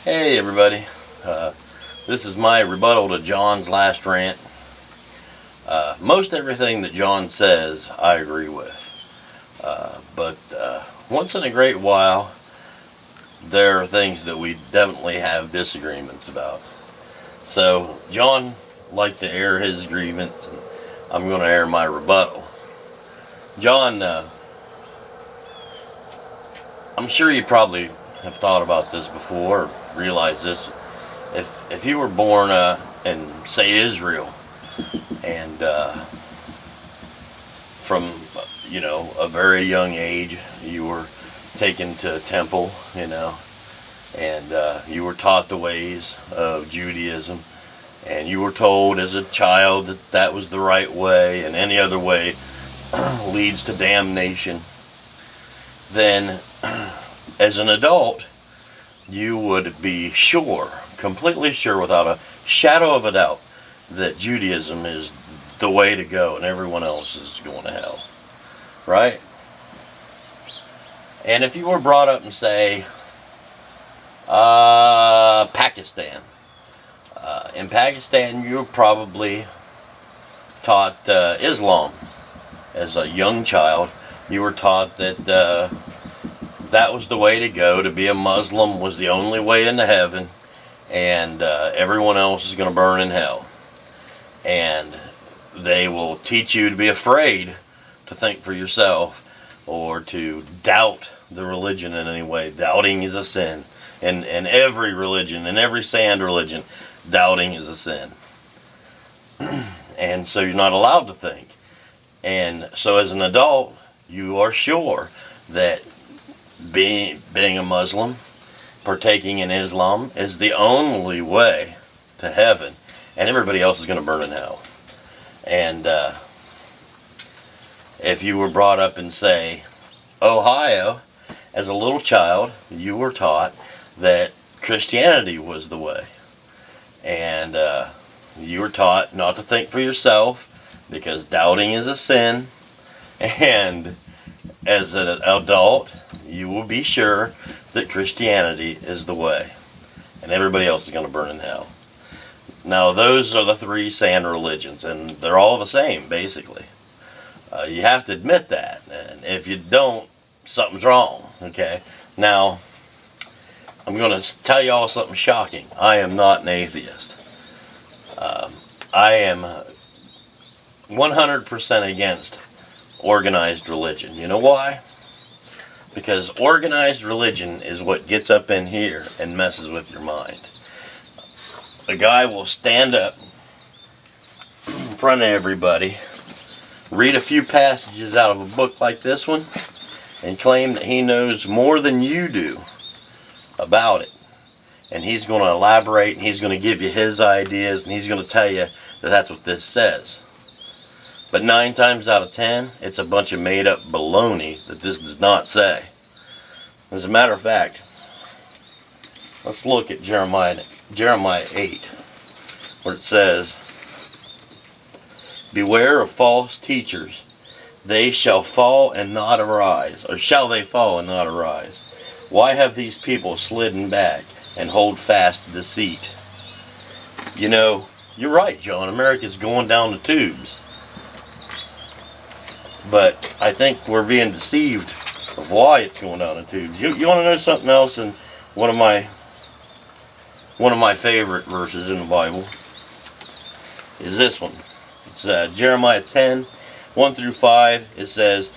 Hey everybody, this is my rebuttal to John's last rant. Most everything that John says I agree with, but once in a great while there are things that we definitely have disagreements about. So John liked to air his grievance, and I'm going to air my rebuttal. John, I'm sure you probably have thought about this before, or realized this. If you were born in, say, Israel, and from a very young age you were taken to a temple, and you were taught the ways of Judaism, and you were told as a child that that was the right way, and any other way leads to damnation, then as an adult you would be sure, completely sure, without a shadow of a doubt, that Judaism is the way to go and everyone else is going to hell. Right? And if you were brought up in, say, Pakistan, in Pakistan you were probably taught Islam as a young child. You were taught that that was the way to go. To be a Muslim was the only way into heaven, and everyone else is going to burn in hell. And they will teach you to be afraid to think for yourself, or to doubt the religion in any way. Doubting is a sin. In every religion, in every sand religion, doubting is a sin. And so you're not allowed to think. And so as an adult, you are sure that being a Muslim, partaking in Islam, is the only way to heaven, and everybody else is going to burn in hell. And if you were brought up in, say, Ohio, as a little child, you were taught that Christianity was the way. And you were taught not to think for yourself, because doubting is a sin. And as an adult, you will be sure that Christianity is the way, and everybody else is going to burn in hell. Now, those are the three sand religions, and they're all the same, basically. You have to admit that, and if you don't, something's wrong, okay? Now, I'm going to tell you all something shocking. I am not an atheist. I am 100% against organized religion. You know why? Because organized religion is what gets up in here and messes with your mind. A guy will stand up in front of everybody, read a few passages out of a book like this one, and claim that he knows more than you do about it. And he's going to elaborate, and he's going to give you his ideas, and he's going to tell you that that's what this says. But 9 times out of 10, it's a bunch of made-up baloney that this does not say. As a matter of fact, let's look at Jeremiah 8, where it says, "Beware of false teachers. They shall fall and not arise." Or shall they fall and not arise? "Why have these people slidden back and hold fast to deceit?" You know, you're right, John. America's going down the tubes. But I think we're being deceived of why it's going down the tubes. You want to know something else? In one of my favorite verses in the Bible is this one. It's Jeremiah 10:1-5. It says,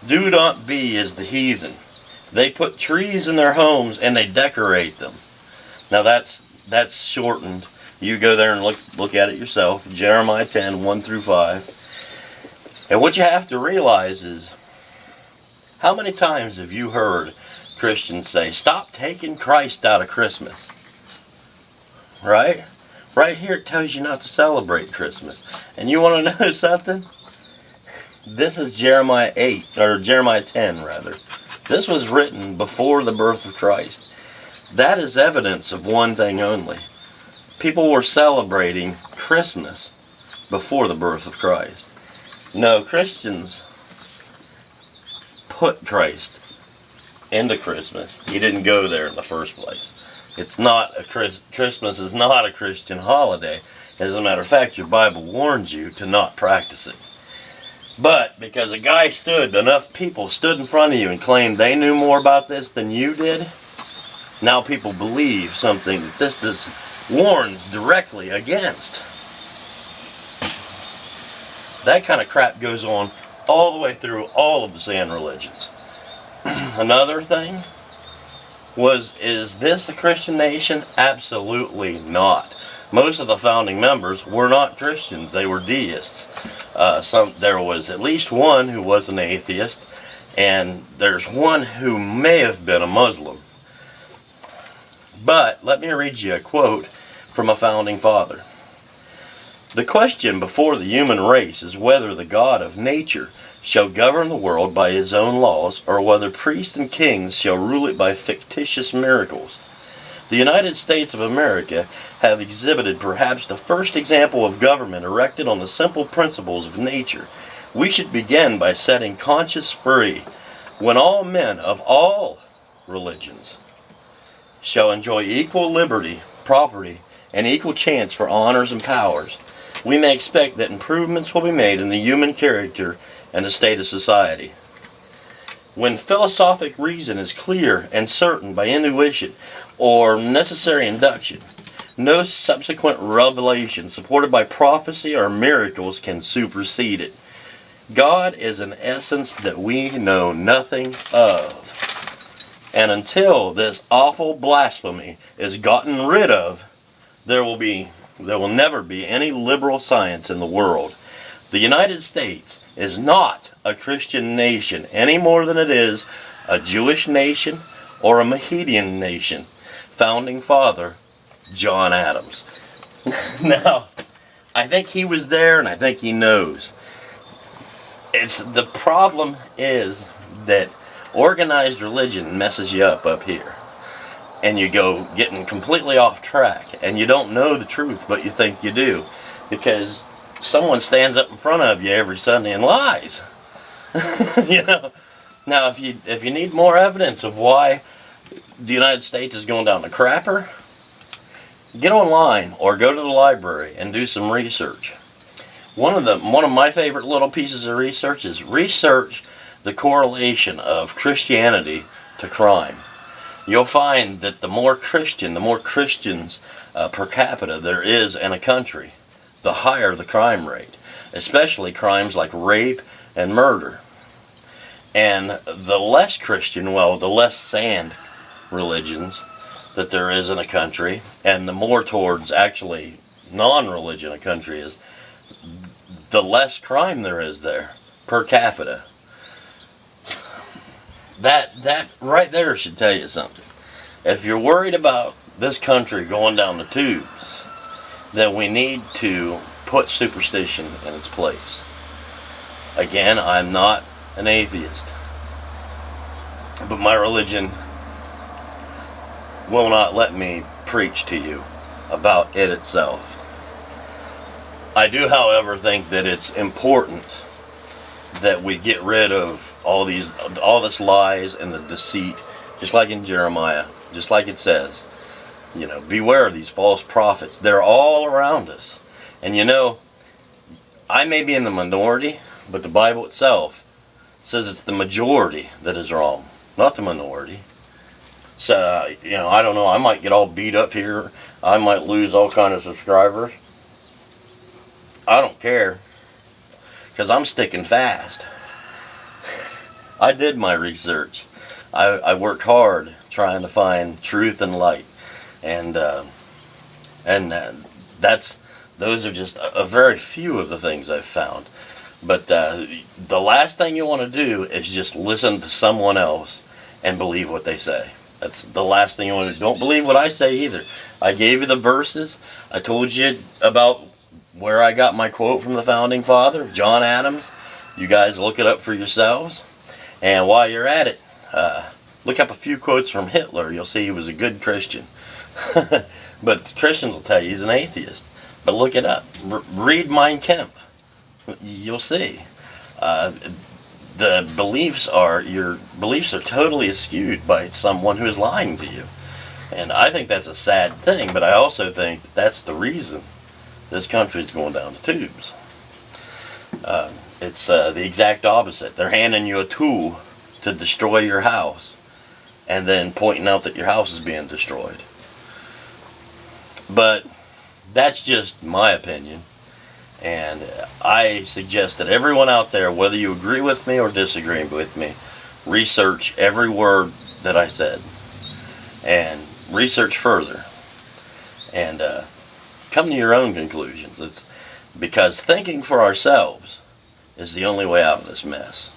"Do not be as the heathen. They put trees in their homes and they decorate them." Now that's shortened. You go there and look at it yourself. Jeremiah 10:1-5. And what you have to realize is, how many times have you heard Christians say, "Stop taking Christ out of Christmas"? Right? Right here it tells you not to celebrate Christmas. And you want to know something? This is Jeremiah 8, or Jeremiah 10 rather. This was written before the birth of Christ. That is evidence of one thing only. People were celebrating Christmas before the birth of Christ. No, Christians put Christ into Christmas. He didn't go there in the first place. It's not a Christmas is not a Christian holiday. As a matter of fact, your Bible warns you to not practice it. But because enough people stood in front of you and claimed they knew more about this than you did, now people believe something that this warns directly against. That kind of crap goes on all the way through all of the sand religions. Another thing is this a Christian nation? Absolutely not. Most of the founding members were not Christians. They were deists. There was at least one who was an atheist, and there's one who may have been a Muslim. But let me read you a quote from a founding father. The question before the human race is whether the God of nature shall govern the world by his own laws, or whether priests and kings shall rule it by fictitious miracles. The United States of America have exhibited perhaps the first example of government erected on the simple principles of nature. We should begin by setting conscience free, when all men of all religions shall enjoy equal liberty, property, and equal chance for honors and powers. We may expect that improvements will be made in the human character and the state of society. When philosophic reason is clear and certain by intuition or necessary induction, no subsequent revelation supported by prophecy or miracles can supersede it. God is an essence that we know nothing of. And until this awful blasphemy is gotten rid of, there will never be any liberal science in the world. The United States is not a Christian nation any more than it is a Jewish nation or a Mohammedan nation. Founding father, John Adams. Now, I think he was there and I think he knows. The problem is that organized religion messes you up here. And you go getting completely off track, and you don't know the truth, but you think you do, because someone stands up in front of you every Sunday and lies. You know. Now, if you need more evidence of why the United States is going down the crapper, get online or go to the library and do some research. One of my favorite little pieces of research is research the correlation of Christianity to crime. You'll find that the more Christians per capita there is in a country, the higher the crime rate, especially crimes like rape and murder. And the less Christian, the less sand religions that there is in a country, and the more towards actually non-religion a country is, the less crime there is there per capita. That right there should tell you something. If you're worried about this country going down the tubes, then we need to put superstition in its place. Again, I'm not an atheist, but my religion will not let me preach to you about it itself. I do, however, think that it's important that we get rid of all this lies and the deceit, just like in Jeremiah, just like it says, beware of these false prophets. They're all around us. And I may be in the minority, but the Bible itself says it's the majority that is wrong, not the minority. So, I don't know, I might get all beat up here. I might lose all kind of subscribers. I don't care, because I'm sticking fast. I did my research. I worked hard trying to find truth and light, and those are just a very few of the things I've found. But the last thing you want to do is just listen to someone else and believe what they say. That's the last thing you want to do. Don't believe what I say either. I gave you the verses. I told you about where I got my quote from the founding father, John Adams. You guys look it up for yourselves. And while you're at it, look up a few quotes from Hitler. You'll see he was a good Christian. But Christians will tell you he's an atheist. But look it up. Read Mein Kampf. You'll see. Your beliefs are totally skewed by someone who is lying to you. And I think that's a sad thing, but I also think that's the reason this country's going down the tubes. It's the exact opposite. They're handing you a tool to destroy your house and then pointing out that your house is being destroyed. But that's just my opinion. And I suggest that everyone out there, whether you agree with me or disagree with me, research every word that I said. And research further. And come to your own conclusions. Because thinking for ourselves is the only way out of this mess.